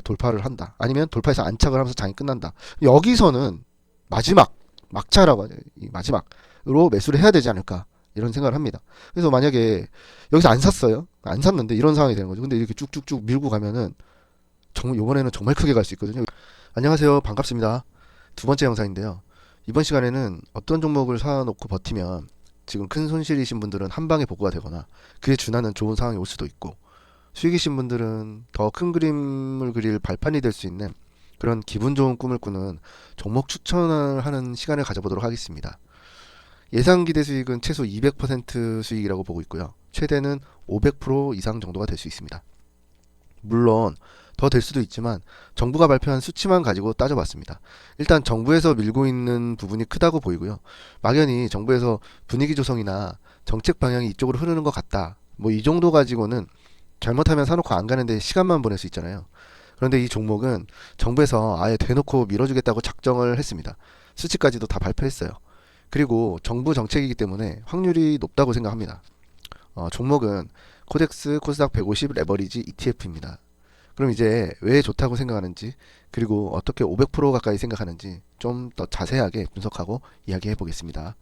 돌파를 한다. 아니면 돌파해서 안착을 하면서 장이 끝난다. 여기서는 막차라고 하죠. 이 마지막으로 매수를 해야 되지 않을까. 이런 생각을 합니다. 그래서 만약에 여기서 안 샀어요. 안 샀는데 이런 상황이 되는 거죠. 근데 이렇게 쭉쭉쭉 밀고 가면은 요번에는 정말 크게 갈 수 있거든요. 안녕하세요. 반갑습니다. 두 번째 영상인데요. 이번 시간에는 어떤 종목을 사놓고 버티면 지금 큰 손실이신 분들은 한 방에 복구가 되거나 그에 준하는 좋은 상황이 올 수도 있고, 수익이신 분들은 더 큰 그림을 그릴 발판이 될 수 있는 그런 기분 좋은 꿈을 꾸는 종목 추천을 하는 시간을 가져보도록 하겠습니다. 예상 기대 수익은 최소 200% 수익이라고 보고 있고요. 최대는 500% 이상 정도가 될 수 있습니다. 물론 더 될 수도 있지만 정부가 발표한 수치만 가지고 따져봤습니다. 일단 정부에서 밀고 있는 부분이 크다고 보이고요. 막연히 정부에서 분위기 조성이나 정책 방향이 이쪽으로 흐르는 것 같다, 뭐 이 정도 가지고는 잘못하면 사놓고 안 가는데 시간만 보낼 수 있잖아요. 그런데 이 종목은 정부에서 아예 대놓고 밀어주겠다고 작정을 했습니다. 수치까지도 다 발표했어요. 그리고 정부 정책이기 때문에 확률이 높다고 생각합니다. 종목은 코덱스 코스닥 150 레버리지 ETF입니다. 그럼 이제 왜 좋다고 생각하는지, 그리고 어떻게 500% 가까이 생각하는지 좀 더 자세하게 분석하고 이야기해 보겠습니다.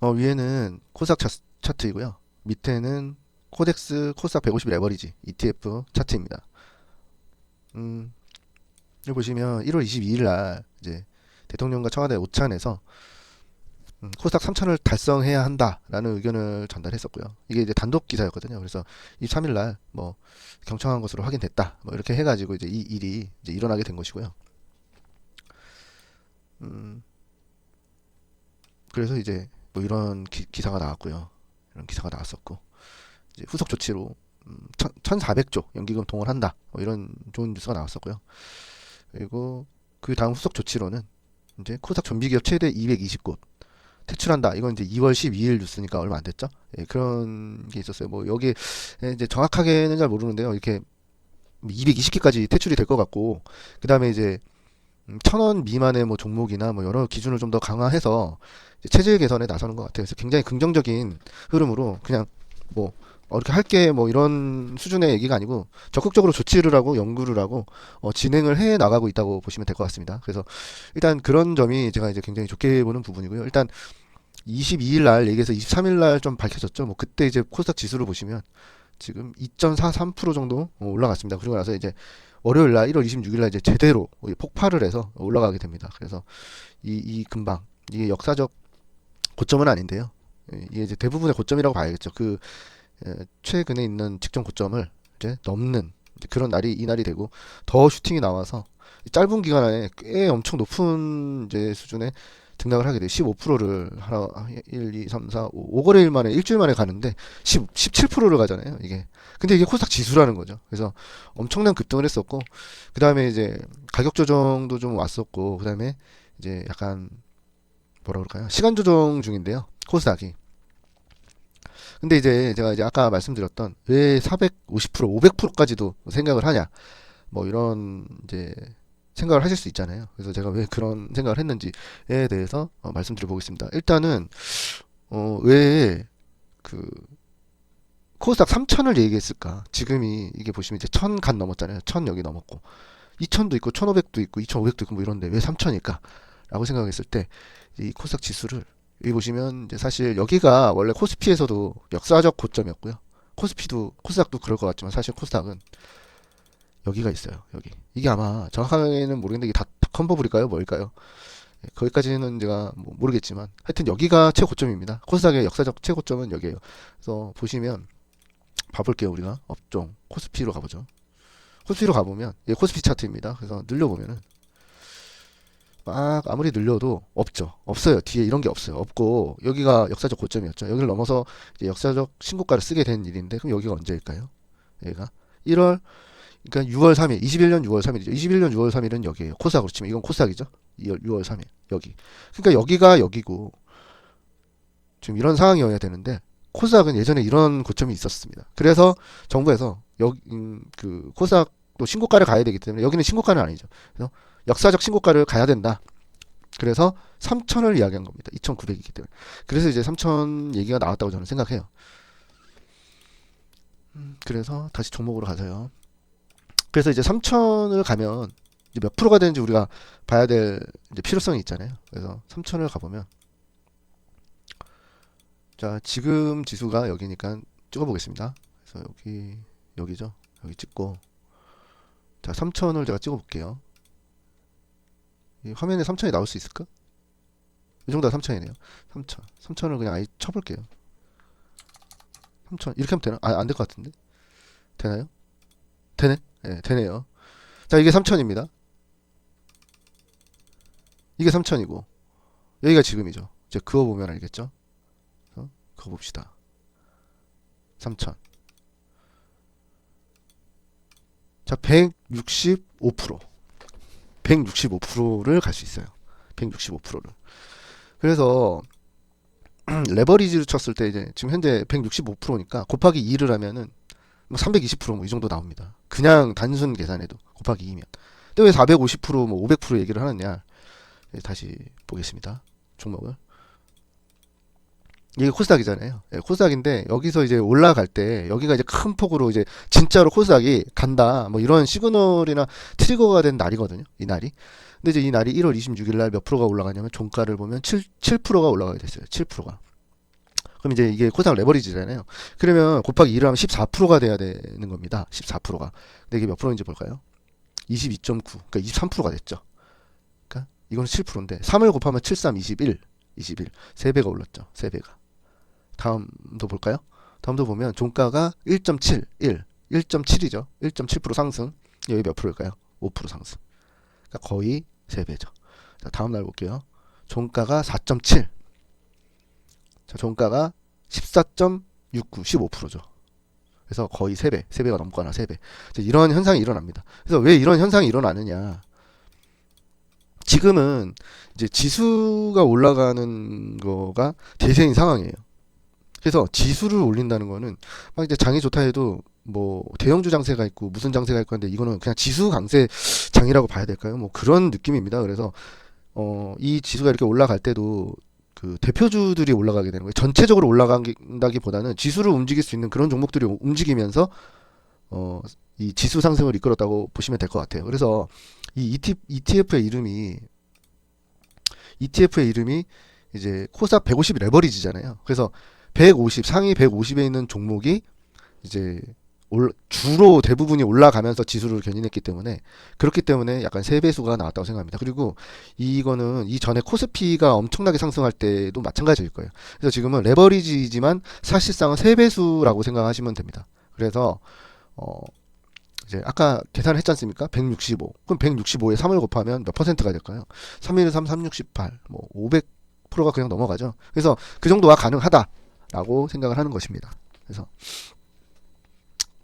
위에는 코스닥 차트이고요. 밑에는 코덱스 코스닥 150 레버리지 ETF 차트입니다. 여기 보시면 1월 22일 날 이제 대통령과 청와대 오찬에서 코스닥 3천을 달성해야 한다라는 의견을 전달했었고요. 이게 이제 단독 기사였거든요. 그래서 23일 날 뭐 경청한 것으로 확인됐다, 뭐 이렇게 해가지고 이제 이 일이 이제 일어나게 된 것이고요. 음, 그래서 이제 뭐 이런 기사가 나왔고요. 이런 기사가 나왔었고, 이제 후속 조치로 1,400조 연기금 동원한다, 뭐 이런 좋은 뉴스가 나왔었고요. 그리고 그 다음 후속 조치로는 이제 코스닥 좀비기업 최대 220곳 퇴출한다. 이건 이제 2월 12일 뉴스니까 얼마 안 됐죠? 예, 그런 게 있었어요. 뭐 여기 이제 정확하게는 잘 모르는데요. 이렇게 220개까지 퇴출이 될 것 같고, 그 다음에 이제 1,000원 미만의 뭐 종목이나 뭐 여러 기준을 좀 더 강화해서 이제 체질 개선에 나서는 것 같아요. 그래서 굉장히 긍정적인 흐름으로 그냥 뭐 이렇게 할게 뭐 이런 수준의 얘기가 아니고 적극적으로 조치를 하고 연구를 하고 진행을 해 나가고 있다고 보시면 될 것 같습니다. 그래서 일단 그런 점이 제가 이제 굉장히 좋게 보는 부분이고요. 일단 22일 날 얘기해서 23일 날 좀 밝혀졌죠. 뭐 그때 이제 코스닥 지수를 보시면 지금 2.43% 정도 올라갔습니다. 그리고 나서 이제 월요일 날 1월 26일 날 이제 제대로 폭발을 해서 올라가게 됩니다. 그래서 이 근방, 이게 역사적 고점은 아닌데요. 이게 이제 대부분의 고점이라고 봐야겠죠. 최근에 있는 직전 고점을 이제 넘는 그런 날이 이 날이 되고, 더 슈팅이 나와서 짧은 기간 안에 꽤 엄청 높은 이제 수준의 등락을 하게 돼요. 15%를 하나 1, 2, 3, 4, 5, 5거래일 만에 일주일 만에 가는데 17%를 가잖아요. 이게. 근데 이게 코스닥 지수라는 거죠. 그래서 엄청난 급등을 했었고, 그 다음에 이제 가격 조정도 좀 왔었고, 그 다음에 이제 약간 뭐라 그럴까요? 시간 조정 중인데요. 코스닥이. 근데 이제 제가 이제 아까 말씀드렸던 왜 450%, 500%까지도 생각을 하냐, 뭐 이런 이제 생각을 하실 수 있잖아요. 그래서 제가 왜 그런 생각을 했는지에 대해서 말씀드려 보겠습니다. 일단은 왜 그 코스닥 3천을 얘기했을까? 지금이 이게 보시면 이제 1000 간 넘었잖아요. 1000 여기 넘었고 2000도 있고 1500도 있고 2500도 있고 뭐 이런데 왜 3000일까? 라고 생각했을 때 이 코스닥 지수를 여기 보시면 이제 사실 여기가 원래 코스피에서도 역사적 고점이었고요. 코스닥도 그럴 것 같지만 사실 코스닥은 여기가 있어요. 여기. 이게 아마 정확하게는 모르겠는데 이게 다 컨버블일까요? 뭘까요? 예, 거기까지는 제가 뭐 모르겠지만 하여튼 여기가 최고점입니다. 코스닥의 역사적 최고점은 여기에요. 그래서 보시면 봐볼게요. 우리가 업종 코스피로 가보죠. 코스피로 가보면 예, 코스피 차트입니다. 그래서 늘려보면은 막 아무리 늘려도 없죠. 없어요. 뒤에 이런 게 없어요. 없고 여기가 역사적 고점이었죠. 여기를 넘어서 이제 역사적 신고가를 쓰게 된 일인데, 그럼 여기가 언제일까요? 여기가 1월, 그러니까 6월 3일, 21년 6월 3일이죠. 21년 6월 3일은 여기에요. 코스닥으로 치면 이건 코스닥이죠. 6월 3일 여기. 그러니까 여기가 여기고 지금 이런 상황이어야 되는데, 코스닥은 예전에 이런 고점이 있었습니다. 그래서 정부에서 여기 그 코스닥도 신고가를 가야 되기 때문에 여기는 신고가는 아니죠. 그래서 역사적 신고가를 가야 된다. 그래서 3천을 이야기한 겁니다. 2,900이기 때문에. 그래서 이제 3천 얘기가 나왔다고 저는 생각해요. 그래서 다시 종목으로 가서요. 그래서 이제 3천을 가면 이제 몇 프로가 되는지 우리가 봐야 될 이제 필요성이 있잖아요. 그래서 3천을 가보면 자 지금 지수가 여기니까 찍어보겠습니다. 그래서 여기죠. 여기 찍고 자 3천을 제가 찍어볼게요. 이 화면에 3천이 나올 수 있을까? 이 정도가 3천이네요. 3천을 그냥 아예 쳐볼게요. 3천 이렇게 하면 되나? 안 될 것 같은데 되나요? 되네? 네, 되네요. 자 이게 3천입니다. 이게 3천이고 여기가 지금이죠. 이제 그어보면 알겠죠? 그어봅시다. 3천. 자 165% 165%를 갈 수 있어요. 165%를. 그래서 레버리지를 쳤을 때 이제 지금 현재 165%니까 곱하기 2를 하면은 320%뭐 이 정도 나옵니다. 그냥 단순 계산해도 곱하기 2면. 근데 왜 450%뭐 500% 얘기를 하느냐? 다시 보겠습니다. 종목을. 이게 코스닥이잖아요. 예, 코스닥인데 여기서 이제 올라갈 때 여기가 이제 큰 폭으로 이제 진짜로 코스닥이 간다. 뭐 이런 시그널이나 트리거가 된 날이거든요. 이 날이. 근데 이제 이 날이 1월 26일 날 몇 프로가 올라가냐면 종가를 보면 7%가 올라가게 됐어요. 7%가. 그럼 이제 이게 코스닥 레버리지잖아요. 그러면 곱하기 2를 하면 14%가 돼야 되는 겁니다. 14%가. 근데 이게 몇 프로인지 볼까요? 22.9. 그러니까 23%가 됐죠. 그러니까 이거는 7%인데 3을 곱하면 7, 3, 21. 3배가 올랐죠. 3배가. 다음도 볼까요? 다음도 보면 종가가 1.7, 1.7이죠. 1.7% 상승. 여기 몇 프로일까요? 5% 상승. 그러니까 거의 3배죠. 자, 다음 날 볼게요. 종가가 4.7. 자, 종가가 14.69, 15%죠. 그래서 거의 3배, 3배가 넘거나 3배. 이런 현상이 일어납니다. 그래서 왜 이런 현상이 일어나느냐? 지금은 이제 지수가 올라가는 거가 대세인 상황이에요. 그래서 지수를 올린다는 거는 막 이제 장이 좋다 해도 뭐 대형주 장세가 있고 무슨 장세가 있고 한데 이거는 그냥 지수 강세 장이라고 봐야 될까요? 뭐 그런 느낌입니다. 그래서 이 지수가 이렇게 올라갈 때도 그 대표주들이 올라가게 되는 거예요. 전체적으로 올라간다기보다는 지수를 움직일 수 있는 그런 종목들이 움직이면서 이 지수 상승을 이끌었다고 보시면 될 것 같아요. 그래서 이 ETF의 이름이 이제 코스닥 150 레버리지잖아요. 그래서 150 상위 150에 있는 종목이 이제 주로 대부분이 올라가면서 지수를 견인했기 때문에 그렇기 때문에 약간 세배수가 나왔다고 생각합니다. 그리고 이거는 이전에 코스피가 엄청나게 상승할 때도 마찬가지일 거예요. 그래서 지금은 레버리지지만 사실상은 세배수라고 생각하시면 됩니다. 그래서 이제 아까 계산했지 않습니까? 165. 그럼 165에 3을 곱하면 몇 퍼센트가 될까요? 3 3, 368. 뭐 500%가 그냥 넘어가죠. 그래서 그 정도가 가능하다라고 생각을 하는 것입니다. 그래서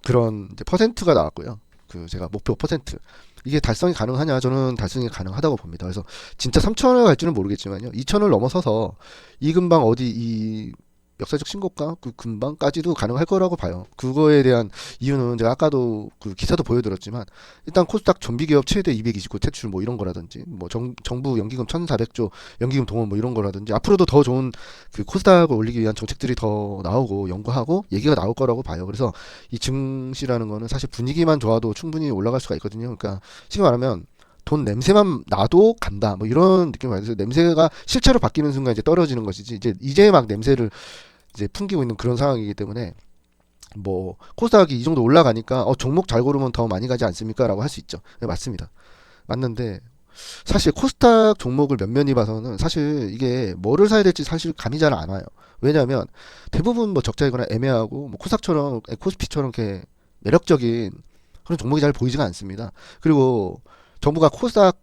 그런 이제 퍼센트가 나왔고요. 그 제가 목표 퍼센트. 이게 달성이 가능하냐? 저는 달성이 가능하다고 봅니다. 그래서 진짜 3천을 갈지는 모르겠지만요. 2천을 넘어서서 이 근방 어디 이 역사적 신고가 그 근방까지도 가능할 거라고 봐요. 그거에 대한 이유는 제가 아까도 그 기사도 보여드렸지만 일단 코스닥 좀비기업 최대 229 퇴출 뭐 이런 거라든지 뭐 정부 연기금 1,400조 연기금 동원 뭐 이런 거라든지 앞으로도 더 좋은 그 코스닥을 올리기 위한 정책들이 더 나오고 연구하고 얘기가 나올 거라고 봐요. 그래서 이 증시라는 거는 사실 분위기만 좋아도 충분히 올라갈 수가 있거든요. 그러니까 쉽게 말하면 돈 냄새만 나도 간다. 뭐 이런 느낌이 많아서 냄새가 실체로 바뀌는 순간 이제 떨어지는 것이지. 이제 막 냄새를 이제 풍기고 있는 그런 상황이기 때문에 뭐 코스닥이 이 정도 올라가니까 종목 잘 고르면 더 많이 가지 않습니까?라고 할 수 있죠. 네, 맞습니다. 맞는데 사실 코스닥 종목을 면면히 봐서는 사실 이게 뭐를 사야 될지 사실 감이 잘 안 와요. 왜냐하면 대부분 뭐 적자이거나 애매하고 뭐 코스닥처럼 코스피처럼 이렇게 매력적인 그런 종목이 잘 보이지가 않습니다. 그리고 정부가 코스닥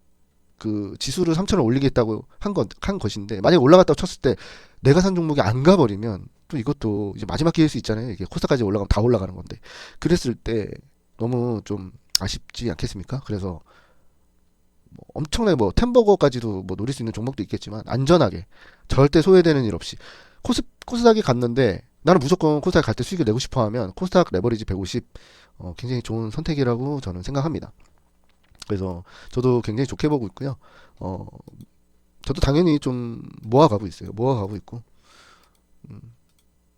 그 지수를 3천을 올리겠다고 한 것인데 만약에 올라갔다고 쳤을 때 내가 산 종목이 안 가버리면 또 이것도 이제 마지막 기회일 수 있잖아요. 이게 코스닥까지 올라가면 다 올라가는 건데 그랬을 때 너무 좀 아쉽지 않겠습니까? 그래서 뭐 엄청나게 뭐 템버거까지도 뭐 노릴 수 있는 종목도 있겠지만 안전하게 절대 소외되는 일 없이 코스닥이 갔는데 나는 무조건 코스닥 갈 때 수익을 내고 싶어 하면 코스닥 레버리지 150 굉장히 좋은 선택이라고 저는 생각합니다. 그래서 저도 굉장히 좋게 보고 있고요. 저도 당연히 좀 모아가고 있어요. 모아가고 있고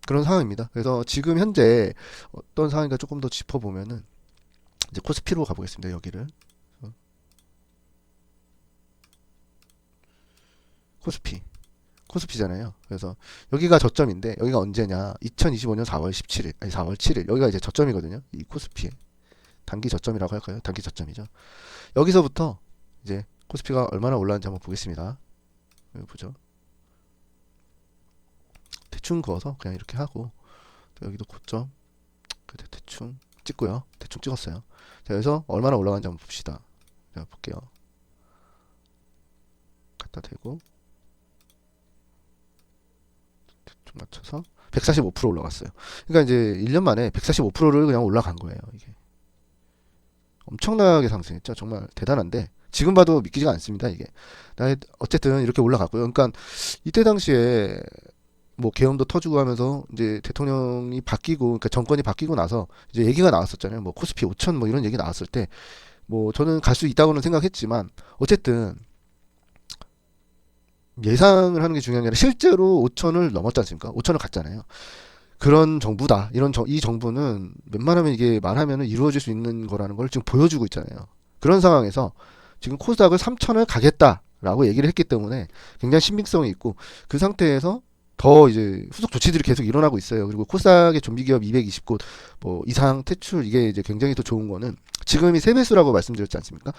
그런 상황입니다. 그래서 지금 현재 어떤 상황인가 조금 더 짚어보면은 이제 코스피로 가보겠습니다. 여기를 코스피 코스피잖아요. 그래서 여기가 저점인데 여기가 언제냐? 2025년 4월 17일 아니 4월 7일 여기가 이제 저점이거든요. 이 코스피의 단기 저점이라고 할까요? 단기 저점이죠. 여기서부터 이제 코스피가 얼마나 올랐는지 한번 보겠습니다. 여기 보죠. 대충 그어서 그냥 이렇게 하고 여기도 고점 대충 찍고요. 대충 찍었어요. 자, 여기서 얼마나 올라가는지 한번 봅시다. 자, 볼게요. 갖다 대고 대충 맞춰서 145% 올라갔어요. 그러니까 이제 1년 만에 145%를 그냥 올라간 거예요. 이게 엄청나게 상승했죠. 정말 대단한데 지금 봐도 믿기지가 않습니다. 이게 어쨌든 이렇게 올라갔고요. 그러니까 이때 당시에 뭐 계엄도 터지고 하면서 이제 대통령이 바뀌고 그러니까 정권이 바뀌고 나서 이제 얘기가 나왔었잖아요. 뭐 코스피 5천 뭐 이런 얘기 나왔을 때 뭐 저는 갈 수 있다고는 생각했지만 어쨌든 예상을 하는 게 중요한 게 아니라 실제로 5천을 넘었지 않습니까? 5천을 갔잖아요. 그런 정부다. 이 정부는 웬만하면 이게 말하면 이루어질 수 있는 거라는 걸 지금 보여주고 있잖아요. 그런 상황에서 지금 코스닥을 3천을 가겠다라고 얘기를 했기 때문에 굉장히 신빙성이 있고 그 상태에서 더 이제 후속 조치들이 계속 일어나고 있어요. 그리고 코스닥의 좀비 기업 220곳 뭐 이상 퇴출 이게 이제 굉장히 더 좋은 거는 지금이 세배수라고 말씀드렸지 않습니까?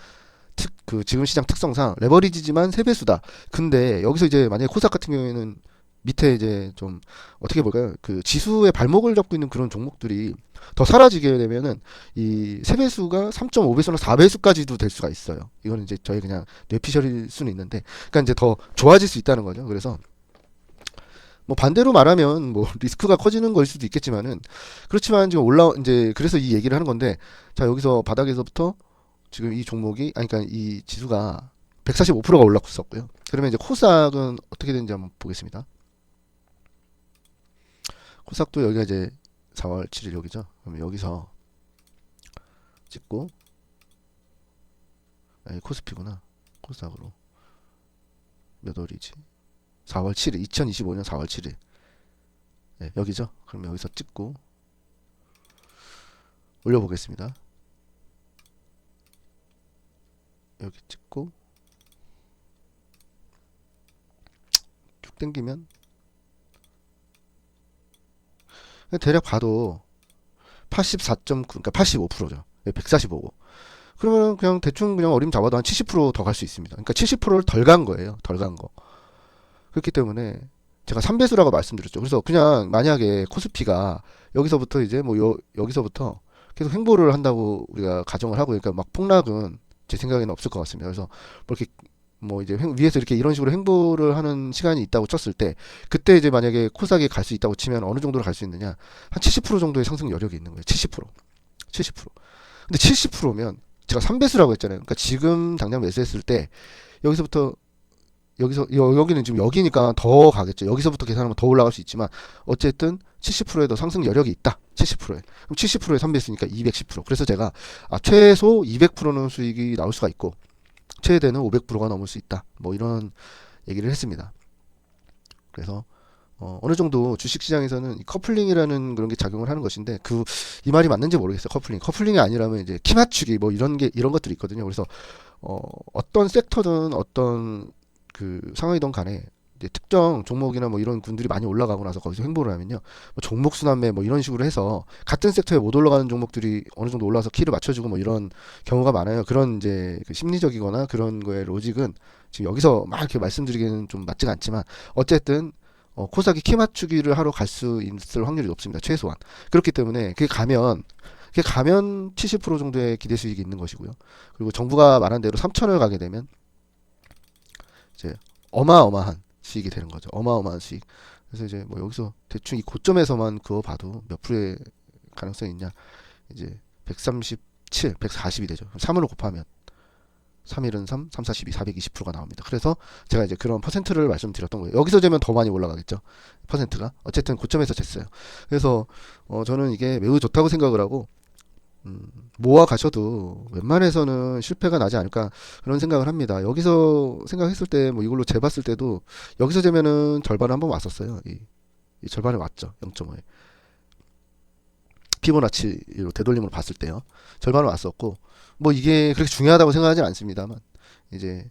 그 지금 시장 특성상 레버리지지만 세배수다. 근데 여기서 이제 만약에 코스닥 같은 경우에는 밑에 이제 좀 어떻게 볼까요? 그 지수의 발목을 잡고 있는 그런 종목들이 더 사라지게 되면은 이 세배수가 3.5배수나 4배수까지도 될 수가 있어요. 이거는 이제 저희 그냥 뇌피셜일 수는 있는데, 그러니까 이제 더 좋아질 수 있다는 거죠. 그래서 뭐 반대로 말하면 뭐 리스크가 커지는 걸 수도 있겠지만은 그렇지만 지금 이제 그래서 이 얘기를 하는 건데 자 여기서 바닥에서부터 지금 이 종목이 아니 그러니까 이 지수가 145%가 올랐었고요. 그러면 이제 코스닥은 어떻게 되는지 한번 보겠습니다. 코스닥도 여기가 이제 4월 7일 여기죠. 그러면 여기서 찍고 아니 코스피구나. 코스닥으로 몇 월이지? 4월 7일 2025년 4월 7일 네, 여기죠. 그럼 여기서 찍고 올려보겠습니다. 여기 찍고 쭉 당기면 대략 봐도 84.9 그러니까 85%죠. 145고 그러면 그냥 대충 그냥 어림 잡아도 한 70%더 갈 수 있습니다. 그러니까 70%를 덜 간 거예요. 덜 간 거. 그렇기 때문에 제가 3배수라고 말씀드렸죠. 그래서 그냥 만약에 코스피가 여기서부터 이제 뭐 여기서부터 계속 횡보를 한다고 우리가 가정을 하고 그러니까 막 폭락은 제 생각에는 없을 것 같습니다. 그래서 뭐 이렇게 뭐 이제 위에서 이렇게 이런 식으로 횡보를 하는 시간이 있다고 쳤을 때 그때 이제 만약에 코스닥이 갈 수 있다고 치면 어느 정도로 갈 수 있느냐 한 70% 정도의 상승 여력이 있는 거예요. 70% 근데 70%면 제가 3배수라고 했잖아요. 그러니까 지금 당장 매수했을 때 여기서부터 여기는 지금 여기니까 더 가겠죠. 여기서부터 계산하면 더 올라갈 수 있지만 어쨌든 70%의 더 상승 여력이 있다. 70%에. 그럼 70%에 3배수니까 210%. 그래서 제가 최소 200%는 수익이 나올 수가 있고 최대는 500%가 넘을 수 있다. 뭐 이런 얘기를 했습니다. 그래서 어느 정도 주식시장에서는 커플링이라는 그런 게 작용을 하는 것인데 이 말이 맞는지 모르겠어요. 커플링이 아니라면 이제 키 맞추기 뭐 이런 것들이 있거든요. 그래서 어떤 섹터든 어떤 그 상황이든 간에 이제 특정 종목이나 뭐 이런 군들이 많이 올라가고 나서 거기서 횡보를 하면요, 뭐 종목 순환매 뭐 이런 식으로 해서 같은 섹터에 못 올라가는 종목들이 어느 정도 올라서 키를 맞춰주고 뭐 이런 경우가 많아요. 그런 이제 그 심리적이거나 그런 거의 로직은 지금 여기서 막 이렇게 말씀드리기는 좀 맞지가 않지만 어쨌든 코스닥이 키 맞추기를 하러 갈 수 있을 확률이 높습니다. 최소한. 그렇기 때문에 그게 가면 70% 정도의 기대 수익이 있는 것이고요. 그리고 정부가 말한 대로 3천을 가게 되면 이제 어마어마한 수익이 되는 거죠. 어마어마한 수익. 그래서 이제 뭐 여기서 대충 이 고점에서만 그거 봐도 몇 프로의 가능성이 있냐? 이제 137, 140이 되죠. 3으로 곱하면 3일은 3, 3, 42, 420%가 나옵니다. 그래서 제가 이제 그런 퍼센트를 말씀드렸던 거예요. 여기서 재면 더 많이 올라가겠죠. 퍼센트가. 어쨌든 고점에서 쟀어요. 그래서 저는 이게 매우 좋다고 생각을 하고 모아 가셔도 웬만해서는 실패가 나지 않을까 그런 생각을 합니다. 여기서 생각했을 때 뭐 이걸로 재봤을 때도 여기서 재면은 절반을 한번 왔었어요. 이 절반에 왔죠. 0.5에. 피보나치로 되돌림으로 봤을 때요. 절반은 왔었고 뭐 이게 그렇게 중요하다고 생각하진 않습니다만 이제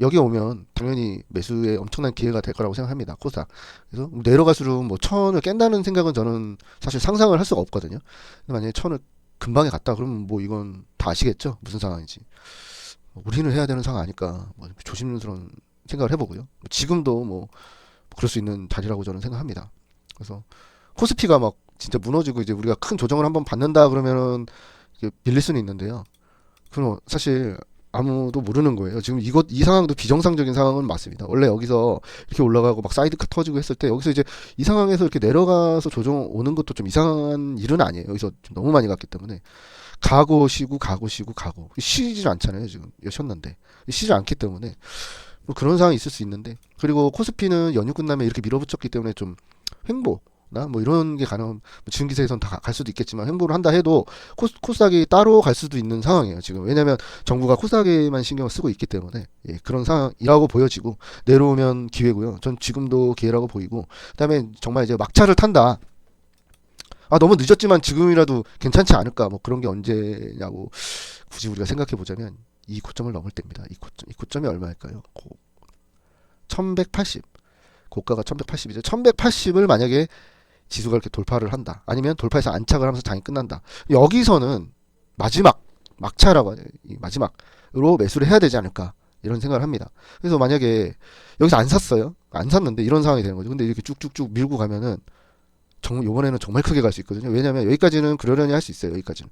여기 오면 당연히 매수에 엄청난 기회가 될 거라고 생각합니다. 코스닥. 그래서 내려갈수록 뭐 천을 깬다는 생각은 저는 사실 상상을 할 수가 없거든요. 근데 만약에 천을 금방에 갔다 그러면 뭐 이건 다 아시겠죠? 무슨 상황인지. 우리는 해야 되는 상황 아닐까. 뭐 조심스러운 생각을 해보고요. 지금도 뭐 그럴 수 있는 자리라고 저는 생각합니다. 그래서 코스피가 막 진짜 무너지고 이제 우리가 큰 조정을 한번 받는다 그러면은 이게 밀릴 수는 있는데요. 그럼 사실 아무도 모르는 거예요. 지금 이 상황도 비정상적인 상황은 맞습니다. 원래 여기서 이렇게 올라가고 막 사이드카 터지고 했을 때 여기서 이제 이 상황에서 이렇게 내려가서 조정 오는 것도 좀 이상한 일은 아니에요. 여기서 좀 너무 많이 갔기 때문에 가고 쉬고 쉬질 않잖아요. 지금 쉬었는데 쉬지 않기 때문에 뭐 그런 상황이 있을 수 있는데 그리고 코스피는 연휴 끝나면 이렇게 밀어붙였기 때문에 좀 횡보나 뭐 이런 게 가능. 뭐 지금 기세에선 다 갈 수도 있겠지만 횡보를 한다 해도 코스닥이 따로 갈 수도 있는 상황이에요 지금. 왜냐하면 정부가 코스닥에만 신경을 쓰고 있기 때문에 예, 그런 상황이라고 보여지고 내려오면 기회고요. 전 지금도 기회라고 보이고 그다음에 정말 이제 막차를 탄다. 아 너무 늦었지만 지금이라도 괜찮지 않을까 뭐 그런 게 언제냐고 굳이 우리가 생각해 보자면 이 고점을 넘을 때입니다. 이 고점이 얼마일까요? 1180. 고가가 1180이죠. 1180을 만약에 지수가 이렇게 돌파를 한다. 아니면 돌파해서 안착을 하면서 장이 끝난다. 여기서는 마지막 막차라고 하죠. 이 마지막으로 매수를 해야 되지 않을까 이런 생각을 합니다. 그래서 만약에 여기서 안 샀어요. 안 샀는데 이런 상황이 되는 거죠. 근데 이렇게 쭉쭉쭉 밀고 가면은 요번에는 정말 크게 갈 수 있거든요. 왜냐면 여기까지는 그러려니 할 수 있어요. 여기까지는.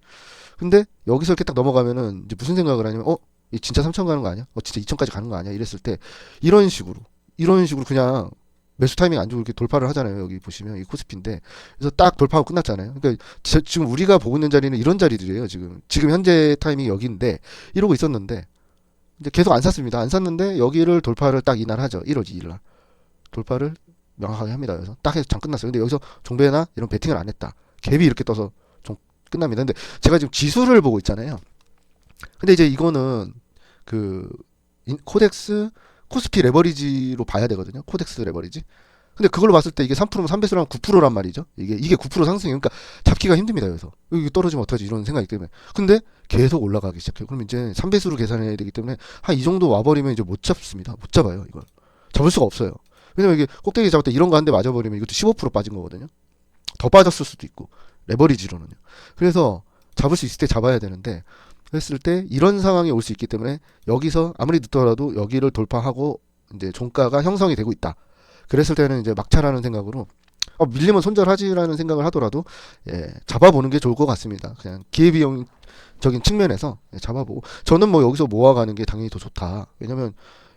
근데 여기서 이렇게 딱 넘어가면은 이제 무슨 생각을 하냐면 이 진짜 3천 가는 거 아니야? 진짜 2천까지 가는 거 아니야? 이랬을 때 이런 식으로 그냥 매수 타이밍 안 좋고 이렇게 돌파를 하잖아요. 여기 보시면 이 코스피인데 그래서 딱 돌파하고 끝났잖아요. 그러니까 지금 우리가 보고 있는 자리는 이런 자리들이에요. 지금 현재 타이밍이 여기인데 이러고 있었는데 이제 계속 안 샀습니다. 안 샀는데 여기를 돌파를 딱 이날 하죠. 1월 2일 날 돌파를 명확하게 합니다. 그래서 딱 해서 장 끝났어요. 근데 여기서 종배나 이런 베팅을 안 했다. 갭이 이렇게 떠서 좀 끝납니다. 근데 제가 지금 지수를 보고 있잖아요. 근데 이제 이거는 그 코덱스 코스피 레버리지로 봐야 되거든요. 코덱스 레버리지. 근데 그걸로 봤을 때 이게 3%면 3배수라면 9%란 말이죠. 이게 9% 상승이에요. 그러니까 잡기가 힘듭니다. 여기서 여기 떨어지면 어떡하지 이런 생각이 때문에. 근데 계속 올라가기 시작해요. 그럼 이제 3배수로 계산해야 되기 때문에 한 이 정도 와버리면 이제 못 잡습니다. 못 잡아요. 이걸 잡을 수가 없어요. 왜냐면 이게 꼭대기 잡을 때 이런 거 한 대 맞아버리면 이것도 15% 빠진 거거든요. 더 빠졌을 수도 있고 레버리지로는요. 그래서 잡을 수 있을 때 잡아야 되는데 했을 때 이런 상황이 올 수 있기 때문에 여기서 아무리 늦더라도 여기를 돌파하고 이제 종가가 형성이 되고 있다. 그랬을 때는 이제 막차라는 생각으로 밀리면 손절하지라는 생각을 하더라도 예, 잡아보는 게 좋을 것 같습니다. 그냥 기회비용적인 측면에서 예, 잡아보고 저는 뭐 여기서 모아가는 게 당연히 더 좋다. 왜냐면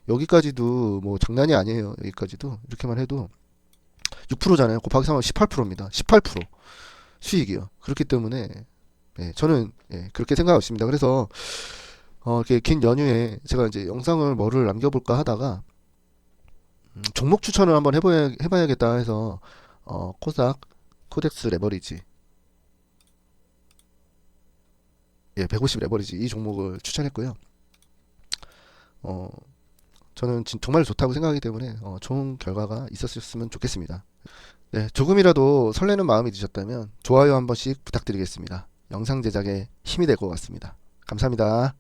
여기까지도 뭐 장난이 아니에요. 여기까지도 이렇게만 해도 6%잖아요. 곱하기 3하면 18%입니다. 18% 수익이요. 그렇기 때문에 예, 저는 예, 그렇게 생각하고 있습니다. 그래서 이렇게 긴 연휴에 제가 이제 영상을 뭐를 남겨볼까 하다가 종목 추천을 한번 해봐야겠다 해서 코스닥 코덱스 레버리지 예, 150 레버리지 이 종목을 추천했고요. 저는 정말 좋다고 생각하기 때문에 좋은 결과가 있었으면 좋겠습니다. 네, 조금이라도 설레는 마음이 드셨다면 좋아요 한 번씩 부탁드리겠습니다. 영상 제작에 힘이 될 것 같습니다. 감사합니다.